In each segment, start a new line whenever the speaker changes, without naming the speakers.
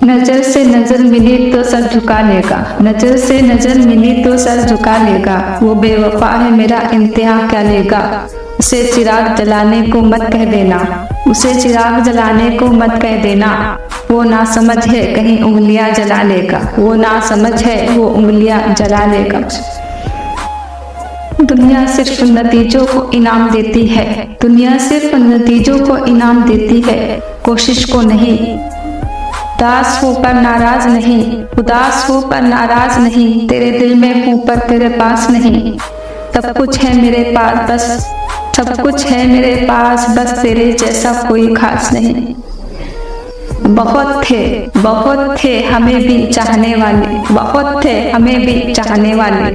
नजर से नजर मिली तो सर झुका लेगा, नजर से नजर मिली तो सर झुका लेगा। वो बेवफा है मेरा इंतहा क्या लेगा। उसे चिराग जलाने को मत कह देना, उसे चिराग जलाने को मत कह देना। वो ना समझ है कहीं उंगलियां जला लेगा, वो ना समझ है वो उंगलियां जला लेगा। दुनिया सिर्फ नतीजों को इनाम देती है, दुनिया सिर्फ नतीजों को इनाम देती है, कोशिश को नहीं। उदास हो पर नाराज नहीं, उदास हो पर नाराज नहीं, तेरे दिल में हूँ पर तेरे पास नहीं। सब कुछ है मेरे पास बस, सब कुछ है मेरे पास बस तेरे जैसा कोई खास नहीं। बहुत थे हमें भी चाहने वाले, बहुत थे हमें भी चाहने वाले।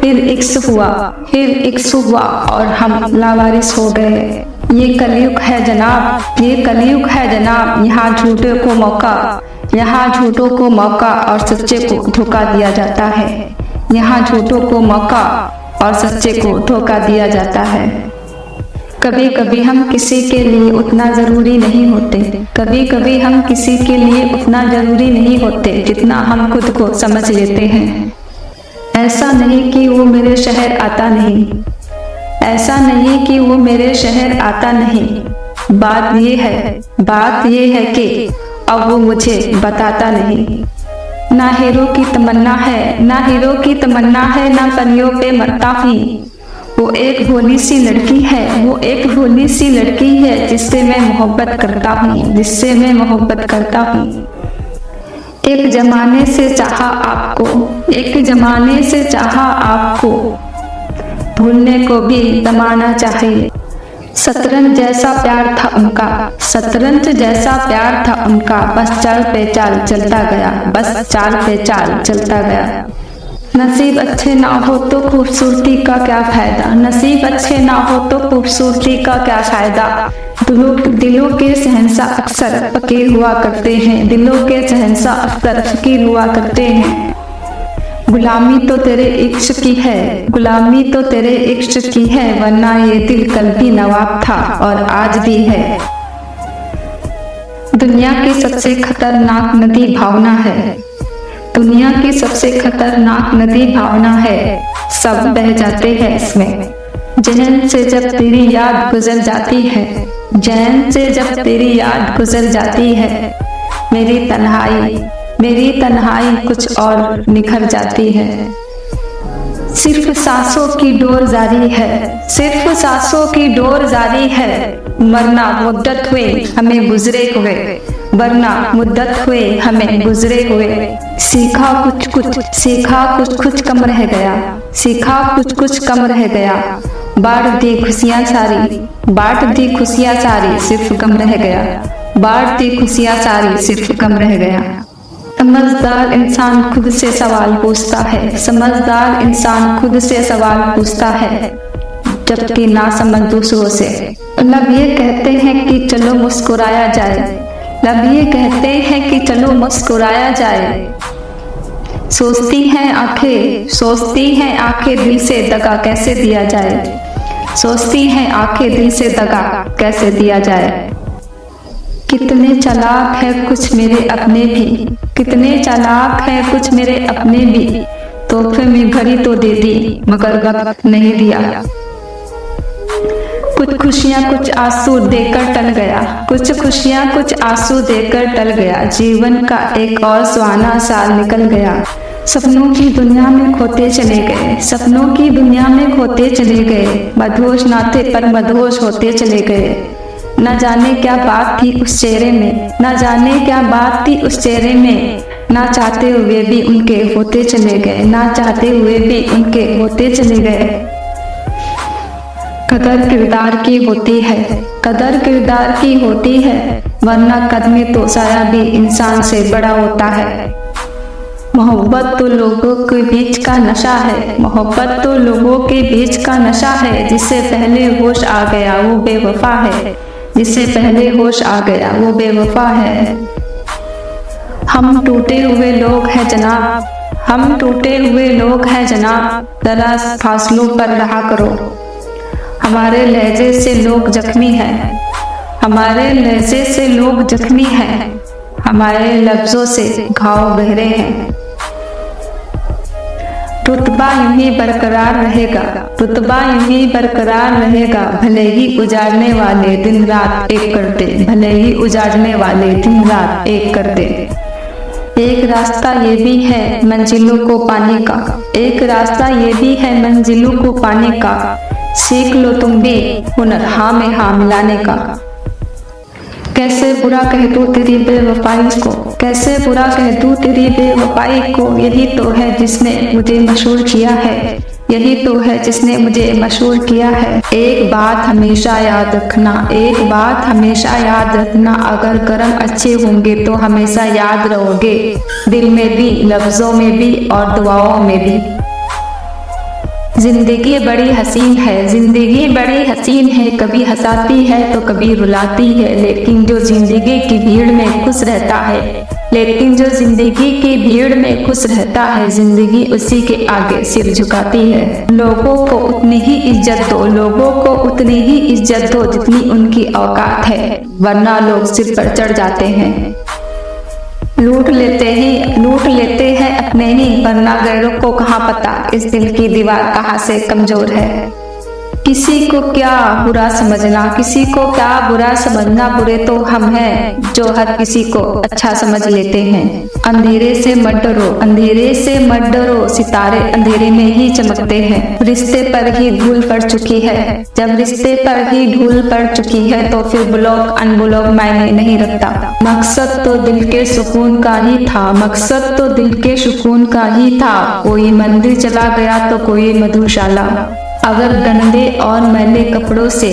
फिर इक्स हुआ, फिर इक्स हुआ और हम लावारिस हो गए। ये कलयुग है जनाब, ये कलयुग है जनाब। यहाँ झूठे को मौका, यहाँ झूठों को मौका और सच्चे को धोखा दिया जाता है। यहाँ झूठों को मौका और सच्चे को धोखा दिया जाता है। कभी कभी हम किसी के लिए उतना जरूरी नहीं होते, कभी कभी हम किसी के लिए उतना जरूरी नहीं होते जितना हम खुद को समझ लेते हैं। ऐसा नहीं कि वो मेरे शहर आता नहीं, ऐसा नहीं कि वो मेरे शहर आता नहीं। बात ये है कि अब वो मुझे बताता नहीं। ना हीरो की तमन्ना है, ना हीरो की तमन्ना है, ना परियों पे मरता हूँ। वो एक भोली सी लड़की है, वो एक भोली सी लड़की है जिससे मैं मोहब्बत करता हूँ, जिससे मैं मोहब्बत करता हूँ। एक जमाने से चाहा आपको, एक जमाने से चाहा आपको, भूलने को भी जमाना चाहिए। शतरंज जैसा प्यार था उनका, शतरंज जैसा प्यार था उनका, बस चाल पे चाल चलता गया, बस चाल पे चाल चलता गया। नसीब अच्छे ना हो तो खूबसूरती का क्या फायदा, नसीब अच्छे ना हो तो खूबसूरती का क्या फायदा। दिलों के शहंशाह अक्सर फकीर हुआ करते हैं, दिलों के शहंशाह अक्सर फकीर हुआ करते हैं। गुलामी तो तेरे इश्क की है, गुलामी तो तेरे इश्क की है, वरना ये दिल कल भी नवाब था और आज भी है। दुनिया की सबसे खतरनाक नदी भावना है, दुनिया की सबसे खतरनाक नदी भावना है। सब बह जाते हैं इसमें, जहन से जब तेरी याद गुजर जाती है, जहन से जब तेरी याद गुजर जाती है। मेरी तन्हाई कुछ और निखर जाती है। सिर्फ सांसों की डोर जारी है, सिर्फ सांसों की डोर जारी है, मरना मुद्दत हुए हमें गुजरे हुए, वरना मुद्दत हुए हमें गुजरे हुए। सीखा कुछ कुछ कम रह गया, सीखा कुछ कम रह गया। बांट दी खुशियां सारी, बांट दी खुशियां सारी, सिर्फ कम रह गया, बांट दी खुशियां सारी, सिर्फ कम रह गया। समझदार इंसान खुद से सवाल पूछता है, समझदार इंसान खुद से सवाल पूछता है, जबकि ना समझ दूसरों से। लब ये कहते हैं कि चलो मुस्कुराया जाए, लब ये कहते हैं कि चलो मुस्कुराया जाए। सोचती हैं आंखें दिल से दगा कैसे दिया जाए, सोचती हैं आंखें दिल से दगा कैसे दिया जाए। कितने चालाक है कुछ मेरे अपने भी, कितने चालाक है कुछ मेरे अपने भी, तोहफे में घड़ी तो दे दी मगर वक्त नहीं दिया। कुछ खुशियाँ कुछ आंसू देकर टल गया, कुछ खुशियाँ कुछ आंसू देकर टल गया। जीवन का एक और सुहाना साल निकल गया। सपनों की दुनिया में खोते चले गए, सपनों की दुनिया में खोते चले गए। मदहोश ना थे पर मदहोश होते चले गए। न जाने क्या बात थी उस चेहरे में, न जाने क्या बात थी उस चेहरे में, ना चाहते हुए भी उनके होते चले गए, ना चाहते हुए भी उनके होते चले गए। कदर किरदार की होती है, कदर किरदार की होती है, वरना कदमे तो साया भी इंसान से बड़ा होता है। मोहब्बत तो लोगों के बीच का नशा है, मोहब्बत तो लोगों के बीच का नशा है। जिससे पहले होश आ गया वो बेवफा है, जिससे पहले होश आ गया वो बेवफा है। हम टूटे हुए लोग हैं जनाब, हम टूटे हुए लोग हैं जनाब, जरा फासलों पर रहा करो। हमारे लहजे से लोग जख्मी हैं, हमारे लहजे से लोग जख्मी हैं, हमारे लफ्जों से घाव गहरे हैं। रुतबा यूं ही बरकरार रहेगा, रुतबा यूं ही बरकरार रहेगा, भले ही उजाड़ने वाले दिन रात एक कर दे, भले ही उजाड़ने वाले दिन रात एक कर दे। एक रास्ता ये भी है मंजिलों को पाने का, एक रास्ता ये भी है मंजिलों को पाने का, सीख लो तुम भी हुनर हाँ में हाँ मिलाने का। कैसे बुरा कह दूं तेरी बेवफाई को, कैसे बुरा कह दूं तेरी बेवफाई को, यही तो है जिसने मुझे मशहूर किया है, यही तो है जिसने मुझे मशहूर किया है। एक बात हमेशा याद रखना, एक बात हमेशा याद रखना, अगर कर्म अच्छे होंगे तो हमेशा याद रहोगे, दिल में भी, लफ्जों में भी और दुआओं में भी। जिंदगी बड़ी हसीन है, जिंदगी बड़ी हसीन है, कभी हंसाती है तो कभी रुलाती है, लेकिन जो जिंदगी की भीड़ में खुश रहता है, लेकिन जो जिंदगी की भीड़ में खुश रहता है, जिंदगी उसी के आगे सिर झुकाती है। लोगों को उतनी ही इज्जत दो, लोगों को उतनी ही इज्जत दो जितनी उनकी औकात है, वरना लोग सिर पर चढ़ जाते हैं। लूट लेते हैं अपने ही, वरना गैरों को कहाँ पता इस दिल की दीवार कहाँ से कमजोर है। किसी को क्या बुरा समझना, किसी को क्या बुरा समझना, बुरे तो हम हैं जो हर किसी को अच्छा समझ लेते हैं। अंधेरे से मत डरो, अंधेरे से मत डरो, सितारे अंधेरे में ही चमकते हैं। रिश्ते पर ही धूल पड़ चुकी है, जब रिश्ते पर ही धूल पड़ चुकी है तो फिर ब्लॉक अनब्लॉक मायने नहीं रखता। मकसद तो दिल के सुकून का ही था, मकसद तो दिल के सुकून का ही था, कोई मंदिर चला गया तो कोई मधुशाला। अगर गंदे और मैले कपड़ों से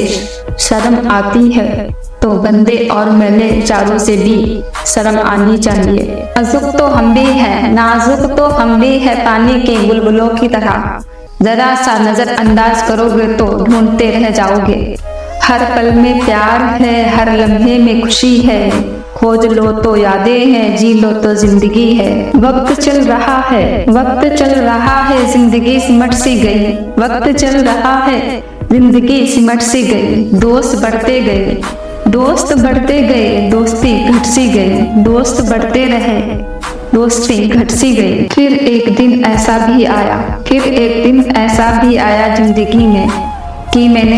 शर्म आती है तो गंदे और मैले चारों से भी शर्म आनी चाहिए। नाजुक तो हम भी है, नाजुक तो हम भी है, पानी के बुलबुलों की तरह, जरा सा नजर अंदाज करोगे तो ढूंढते रह जाओगे। हर पल में प्यार है, हर लम्हे में खुशी है, खोज लो तो यादें हैं, जी लो तो जिंदगी है। वक्त चल रहा है, वक्त चल रहा है, जिंदगी सिमट सी गई, वक्त चल रहा है, जिंदगी सिमट सी गई। दोस्त बढ़ते गए, दोस्त बढ़ते गए, दोस्ती घट सी गई, दोस्त बढ़ते रहे, दोस्ती घट सी गई। फिर एक दिन ऐसा भी आया, फिर एक दिन ऐसा भी आया जिंदगी में कि मैंने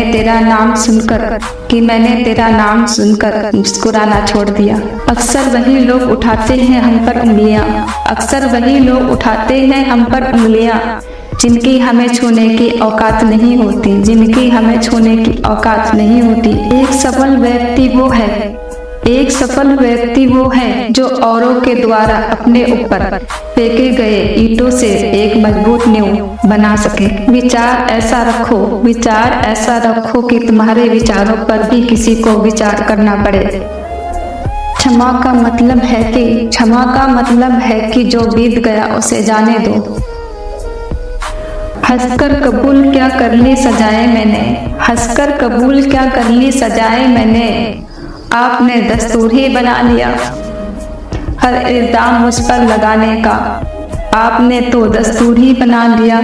तेरा नाम सुनकर मुस्कुराना छोड़ दिया। अक्सर वही लोग उठाते हैं हम पर उंगलियां, अक्सर वही लोग उठाते हैं हम पर उंगलियां, जिनकी हमें छूने की औकात नहीं होती, जिनकी हमें छूने की औकात नहीं होती। एक सफल व्यक्ति वो है, एक सफल व्यक्ति वो है जो औरों के द्वारा अपने ऊपर फेंके गए ईंटों से एक मजबूत नींव बना सके। विचार ऐसा रखो, विचार ऐसा रखो कि तुम्हारे विचारों पर भी किसी को विचार करना पड़े। क्षमा का मतलब है कि, क्षमा का मतलब है कि जो बीत गया उसे जाने दो। हंसकर कबूल क्या कर ली सजाए मैंने, हंसकर कबूल क्या कर ली सजाए मैंने, आपने दस्तूर ही बना लिया हर इल्जाम मुझ पर लगाने का, आपने तो दस्तूर ही बना लिया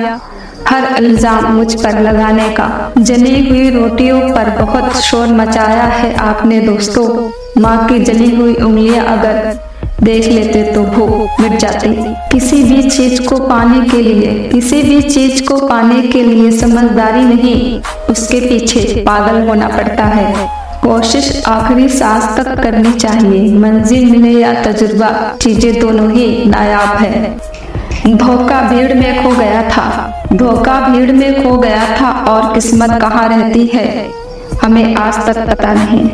हर इल्जाम मुझ पर लगाने का। जली हुई रोटियों पर बहुत शोर मचाया है आपने दोस्तों, माँ की जली हुई उंगलियां अगर देख लेते तो भूख मिट जाती। किसी भी चीज को पाने के लिए, किसी भी चीज को पाने के लिए समझदारी नहीं, उसके पीछे पागल होना पड़ता है। कोशिश आखिरी सांस तक करनी चाहिए, मंजिल मिले या तजुर्बा, चीजें दोनों ही नायाब है। धोखा भीड़ में खो गया था, धोखा भीड़ में खो गया था, और किस्मत कहाँ रहती है हमें आज तक पता नहीं।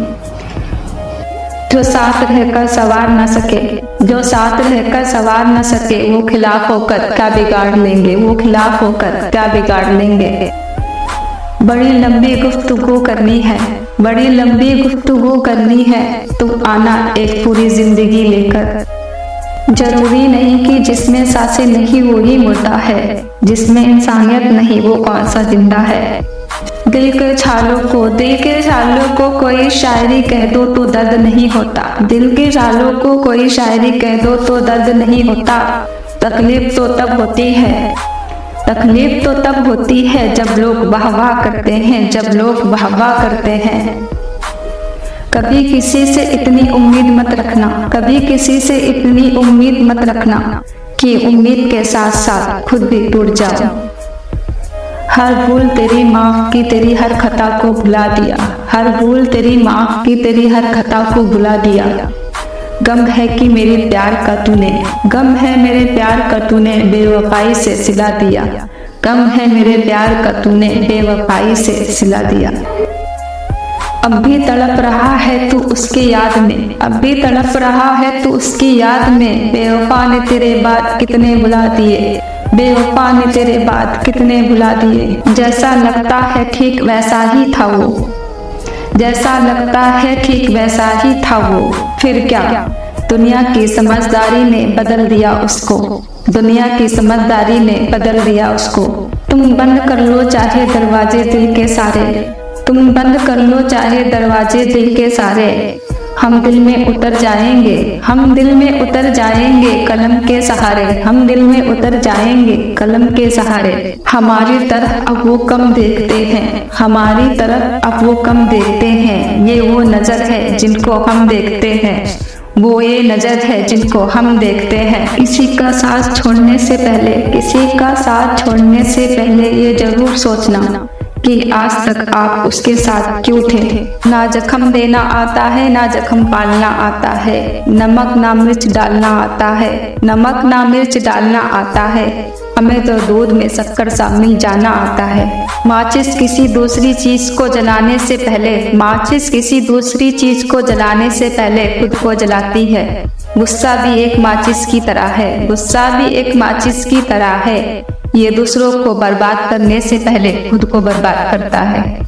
जो साथ रहकर सवार न सके, जो साथ रहकर सवार न सके, वो खिलाफ होकर क्या बिगाड़ लेंगे, वो खिलाफ होकर क्या बिगाड़ लेंगे। बड़ी लंबी गुफ्तगू करनी है, बड़ी लंबी गुफ्तगू करनी है, तुम आना एक पूरी जिंदगी लेकर। जरूरी नहीं कि जिसमें सांसें नहीं वो ही मुर्दा है, जिसमें इंसानियत नहीं वो कौन सा जिंदा है। दिल के छालों को, दिल के छालों को कोई शायरी कह दो तो दर्द नहीं होता, दिल के छालों को कोई शायरी कह दो तो दर्द नहीं होता। तकलीफ तो तब होती है, तकलीफ तो तब होती है जब लोग वाह वाह करते हैं, जब लोग वाह वाह करते हैं। कभी किसी से इतनी उम्मीद मत रखना, कभी किसी से इतनी उम्मीद मत रखना कि उम्मीद के साथ साथ खुद भी टूट जाओ। हर भूल तेरी माफ की, तेरी हर खता को भुला दिया। हर भूल तेरी माफ की, तेरी हर खता को भुला दिया। गम है कि मेरे प्यार का तूने, गम है मेरे प्यार का तूने बेवफाई से सिला दिया। गम है मेरे प्यार का तूने बेवफाई से सिला दिया। अब भी तड़प रहा है तू उसकी याद में, अब भी तड़प रहा है तू उसकी याद में। बेवफा ने तेरे बाद कितने बुला दिए, बेवफा ने तेरे बाद कितने बुला दिए। जैसा लगता है ठीक वैसा ही था वो, जैसा लगता है ठीक वैसा ही था वो। फिर क्या, दुनिया की समझदारी ने बदल दिया उसको, दुनिया की समझदारी ने बदल दिया उसको। तुम बंद कर लो चाहे दरवाजे दिल के सारे, तुम बंद कर लो चाहे दरवाजे दिल के सारे। हम दिल में उतर जाएंगे, हम दिल में उतर जाएंगे कलम के सहारे। हम दिल में उतर जाएंगे कलम के सहारे। हमारी तरफ अब वो कम देखते हैं, हमारी तरफ अब वो कम देखते हैं। ये वो नजर है जिनको हम देखते हैं, वो ये नजर है जिनको हम देखते हैं। किसी का साथ छोड़ने से पहले, किसी का साथ छोड़ने से पहले ये जरूर सोचना कि आज तक आप उसके साथ क्यों थे। ना जख्म देना आता है, ना जख्म पालना आता है। नमक ना मिर्च डालना आता है, नमक ना मिर्च डालना आता है। हमें तो दूध में शक्कर सा मिल जाना आता है। माचिस किसी दूसरी चीज को जलाने से पहले, माचिस किसी दूसरी चीज को जलाने से पहले खुद को जलाती है। गुस्सा भी एक माचिस की तरह है, गुस्सा भी एक माचिस की तरह है। ये दूसरों को बर्बाद करने से पहले खुद को बर्बाद करता है।